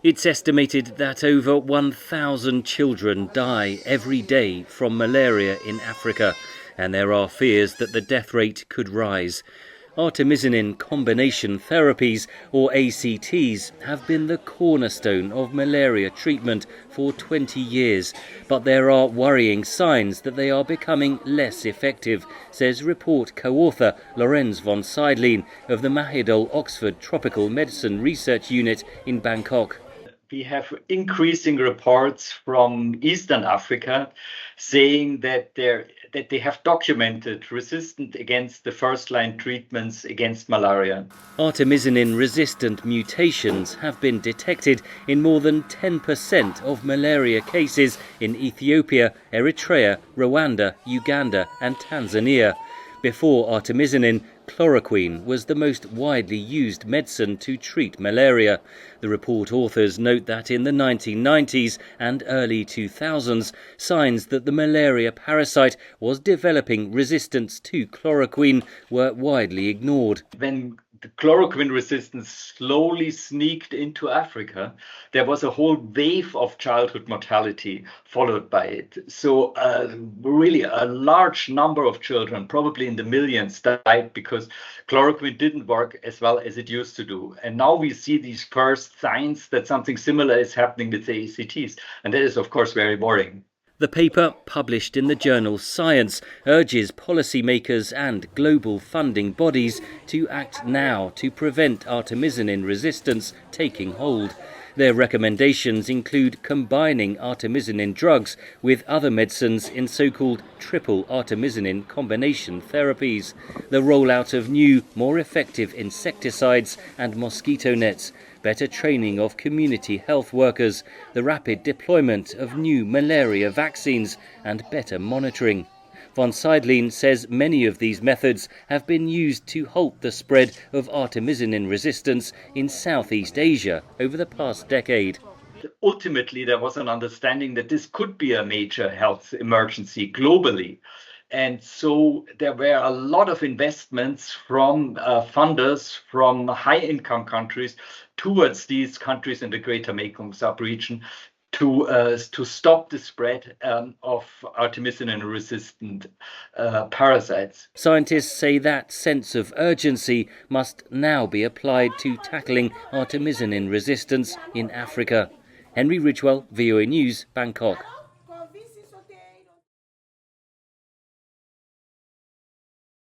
It's estimated that over 1,000 children die every day from malaria in Africa, and there are fears that the death rate could rise. Artemisinin combination therapies, or ACTs, have been the cornerstone of malaria treatment for 20 years, but there are worrying signs that they are becoming less effective, says report co-author Lorenz von Seidlin of the Mahidol Oxford Tropical Medicine Research Unit in Bangkok. We have increasing reports from Eastern Africa saying that they have documented resistance against the first-line treatments against malaria. Artemisinin-resistant mutations have been detected in more than 10% of malaria cases in Ethiopia, Eritrea, Rwanda, Uganda and Tanzania. Before artemisinin, chloroquine was the most widely used medicine to treat malaria. The report authors note that in the 1990s and early 2000s, signs that the malaria parasite was developing resistance to chloroquine were widely ignored. When the chloroquine resistance slowly sneaked into Africa, there was a whole wave of childhood mortality followed by it. So really a large number of children, probably in the millions, died because chloroquine didn't work as well as it used to do. And now we see these first signs that something similar is happening with the ACTs. And that is, of course, very worrying. The paper, published in the journal Science, urges policymakers and global funding bodies to act now to prevent artemisinin resistance taking hold. Their recommendations include combining artemisinin drugs with other medicines in so-called triple artemisinin combination therapies, the rollout of new, more effective insecticides and mosquito nets, better training of community health workers, the rapid deployment of new malaria vaccines and better monitoring. Von Seidlin says many of these methods have been used to halt the spread of artemisinin resistance in Southeast Asia over the past decade. Ultimately, there was an understanding that this could be a major health emergency globally. And so there were a lot of investments from funders from high-income countries towards these countries in the Greater Mekong sub-region to stop the spread of artemisinin-resistant parasites. Scientists say that sense of urgency must now be applied to tackling artemisinin resistance in Africa. Henry Ridgwell, VOA News, Bangkok.